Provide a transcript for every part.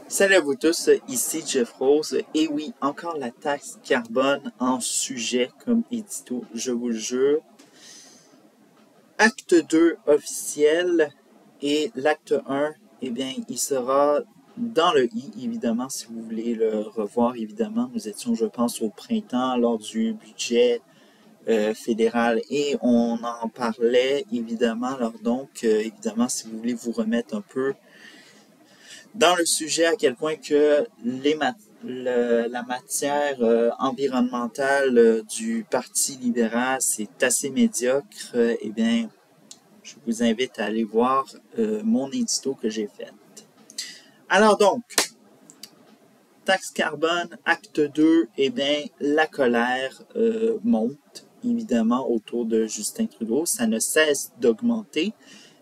Salut à vous tous, ici Jeff Rose. Et oui, encore la taxe carbone en sujet comme édito, je vous le jure. Acte 2 officiel et l'acte 1, eh bien, il sera dans le i, évidemment, si vous voulez le revoir, évidemment. Nous étions, je pense, au printemps lors du budget fédéral et on en parlait, évidemment. Alors donc, évidemment, si vous voulez vous remettre un peu dans le sujet à quel point que la matière environnementale du Parti libéral, c'est assez médiocre, eh bien, je vous invite à aller voir mon édito que j'ai fait. Alors donc, taxe carbone, acte 2, eh bien, la colère monte, évidemment, autour de Justin Trudeau. Ça ne cesse d'augmenter.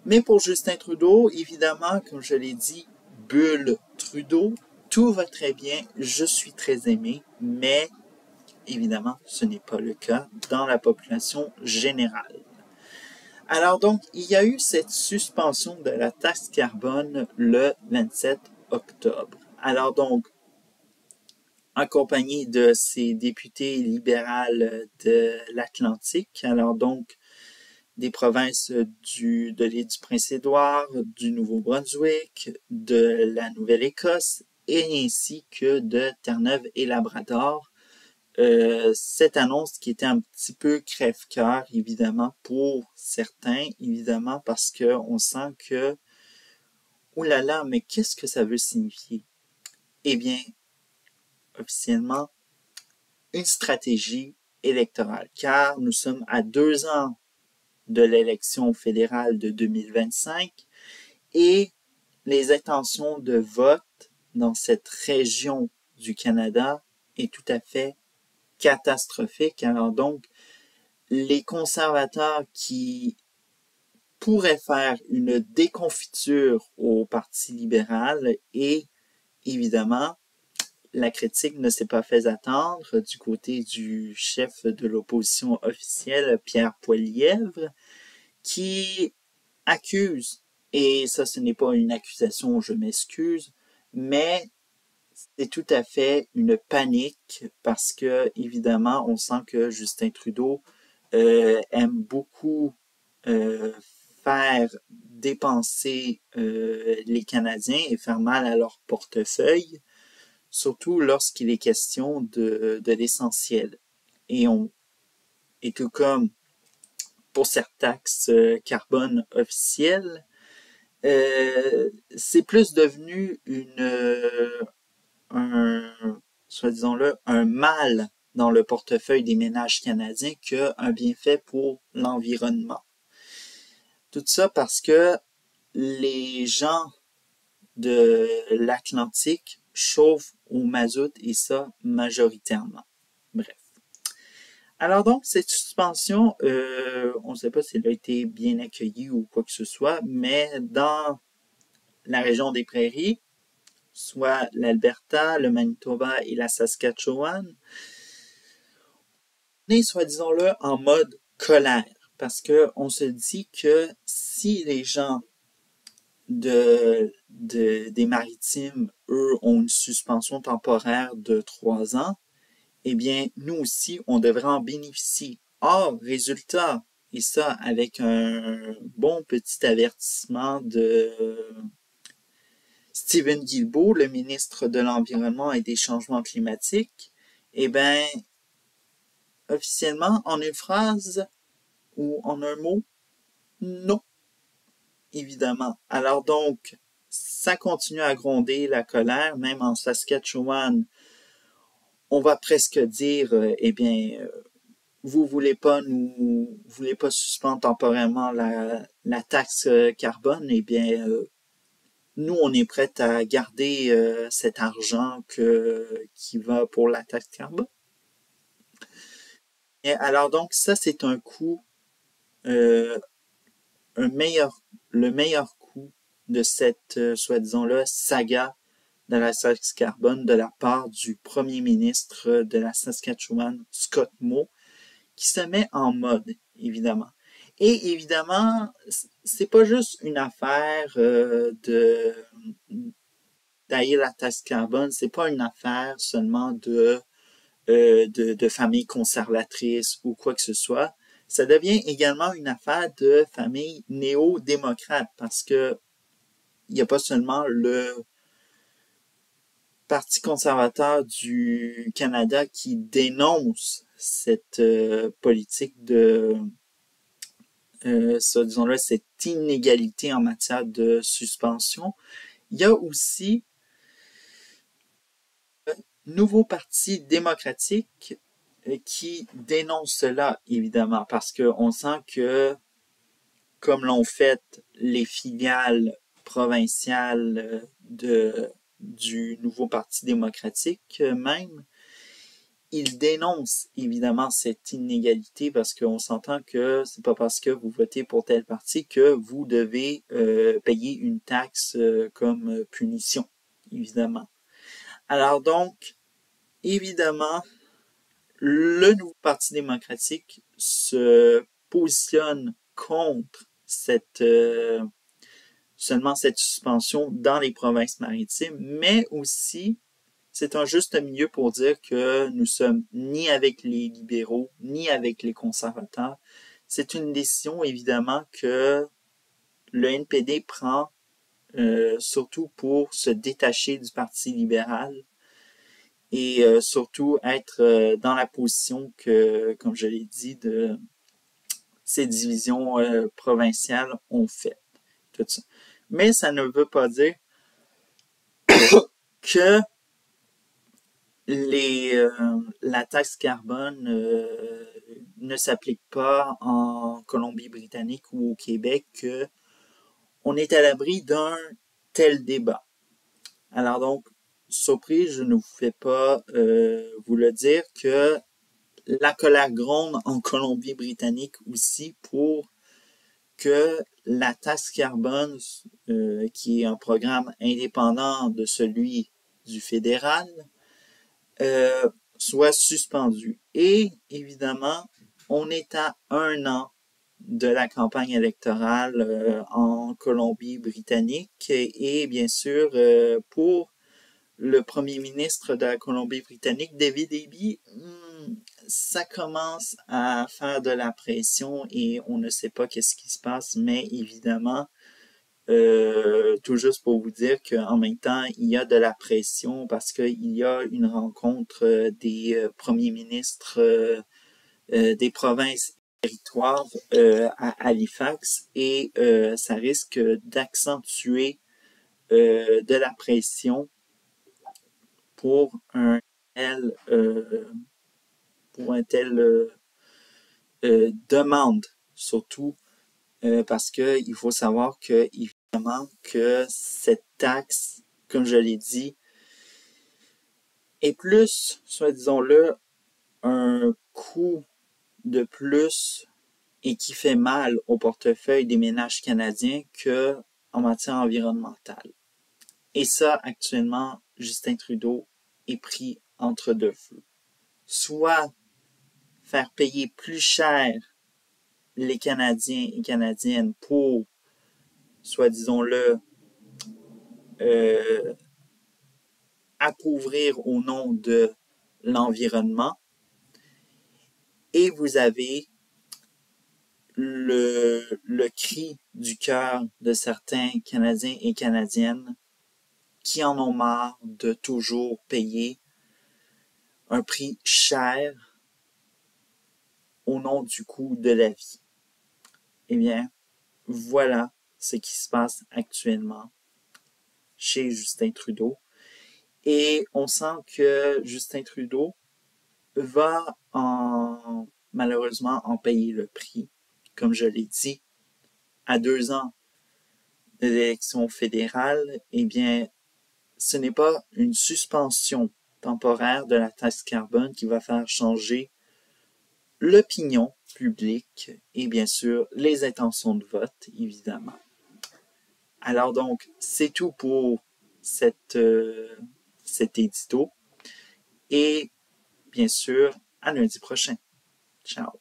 Mais pour Justin Trudeau, évidemment, comme je l'ai dit, bulle Trudeau, tout va très bien, je suis très aimé, mais évidemment, ce n'est pas le cas dans la population générale. Alors donc, il y a eu cette suspension de la taxe carbone le 27 octobre. Alors donc, accompagné de ces députés libérales de l'Atlantique, alors donc, des provinces de l'île du Prince-Édouard, du Nouveau-Brunswick, de la Nouvelle-Écosse et ainsi que de Terre-Neuve et Labrador. Cette annonce qui était un petit peu crève-cœur, évidemment, pour certains, évidemment, parce qu'on sent que, oh là là, mais qu'est-ce que ça veut signifier? Eh bien, officiellement, une stratégie électorale, car nous sommes à 2 ans de l'élection fédérale de 2025 et les intentions de vote dans cette région du Canada est tout à fait catastrophique. Alors donc, les conservateurs qui pourraient faire une déconfiture au Parti libéral et évidemment, la critique ne s'est pas fait attendre du côté du chef de l'opposition officielle, Pierre Poilievre, qui accuse, et ça ce n'est pas une accusation, je m'excuse, mais c'est tout à fait une panique parce que évidemment on sent que Justin Trudeau aime beaucoup faire dépenser les Canadiens et faire mal à leur portefeuille, surtout lorsqu'il est question de l'essentiel. Et tout comme pour cette taxe carbone officielle, c'est plus devenu soi-disant-le, un mal dans le portefeuille des ménages canadiens qu'un bienfait pour l'environnement. Tout ça parce que les gens de l'Atlantique chauffent au mazout et ça majoritairement. Bref. Alors donc, cette suspension, on ne sait pas si elle a été bien accueillie ou quoi que ce soit, mais dans la région des Prairies, soit l'Alberta, le Manitoba et la Saskatchewan, on est, soit disons-le, en mode colère, parce qu'on se dit que si les gens des Maritimes, eux, ont une suspension temporaire de 3 ans, eh bien, nous aussi, on devrait en bénéficier. Or, résultat, et ça avec un bon petit avertissement de Stephen Guilbeault, le ministre de l'Environnement et des Changements climatiques, eh bien, officiellement, en une phrase ou en un mot, non, évidemment. Alors donc, ça continue à gronder la colère, même en Saskatchewan, on va presque dire, eh bien, vous voulez pas suspendre temporairement la taxe carbone, eh bien, nous, on est prêt à garder cet argent qui va pour la taxe carbone. Et alors donc, ça, c'est un coût, le meilleur coût de cette, soi-disant-là, saga de la taxe carbone de la part du premier ministre de la Saskatchewan, Scott Moe, qui se met en mode, évidemment. Et évidemment, c'est pas juste une affaire d'haïr la taxe carbone, c'est pas une affaire seulement de familles conservatrices ou quoi que ce soit. Ça devient également une affaire de familles néo-démocrates parce que il n'y a pas seulement le Parti conservateur du Canada qui dénonce cette politique de, disons-le, cette inégalité en matière de suspension. Il y a aussi un nouveau parti démocratique qui dénonce cela, évidemment, parce qu'on sent que, comme l'ont fait les filiales provinciales du nouveau Parti démocratique même, ils dénoncent évidemment cette inégalité parce qu'on s'entend que c'est pas parce que vous votez pour tel parti que vous devez payer une taxe comme punition, évidemment. Alors donc, évidemment, le nouveau Parti démocratique se positionne contre seulement cette suspension dans les provinces maritimes, mais aussi c'est un juste milieu pour dire que nous sommes ni avec les libéraux, ni avec les conservateurs. C'est une décision, évidemment, que le NPD prend surtout pour se détacher du Parti libéral et surtout être dans la position que, comme je l'ai dit, de ces divisions provinciales ont fait. Tout ça. Mais ça ne veut pas dire que la taxe carbone ne s'applique pas en Colombie-Britannique ou au Québec, que on est à l'abri d'un tel débat. Alors donc, surprise, je ne vous fais pas vous le dire que la colère gronde en Colombie-Britannique aussi pour que la taxe carbone, qui est un programme indépendant de celui du fédéral, soit suspendu. Et évidemment, on est à 1 an de la campagne électorale en Colombie-Britannique et bien sûr pour le premier ministre de la Colombie-Britannique, David Eby, ça commence à faire de la pression et on ne sait pas qu'est-ce qui se passe, mais évidemment, tout juste pour vous dire qu'en même temps, il y a de la pression parce qu'il y a une rencontre des premiers ministres des provinces et territoires à Halifax et ça risque d'accentuer de la pression pour un tel demande, surtout parce que il faut savoir que évidemment que cette taxe, comme je l'ai dit, est plus, soit disons-le, un coût de plus et qui fait mal au portefeuille des ménages canadiens que en matière environnementale. Et ça, actuellement, Justin Trudeau est pris entre deux feux. Soit faire payer plus cher les Canadiens et Canadiennes pour, soit disons-le, appauvrir au nom de l'environnement. Et vous avez le cri du cœur de certains Canadiens et Canadiennes qui en ont marre de toujours payer un prix cher au nom du coût de la vie. Eh bien, voilà ce qui se passe actuellement chez Justin Trudeau. Et on sent que Justin Trudeau va malheureusement en payer le prix. Comme je l'ai dit, à 2 ans de l'élection fédérale, eh bien, ce n'est pas une suspension temporaire de la taxe carbone qui va faire changer l'opinion publique et bien sûr les intentions de vote, évidemment. Alors donc, c'est tout pour cet édito et bien sûr, à lundi prochain. Ciao!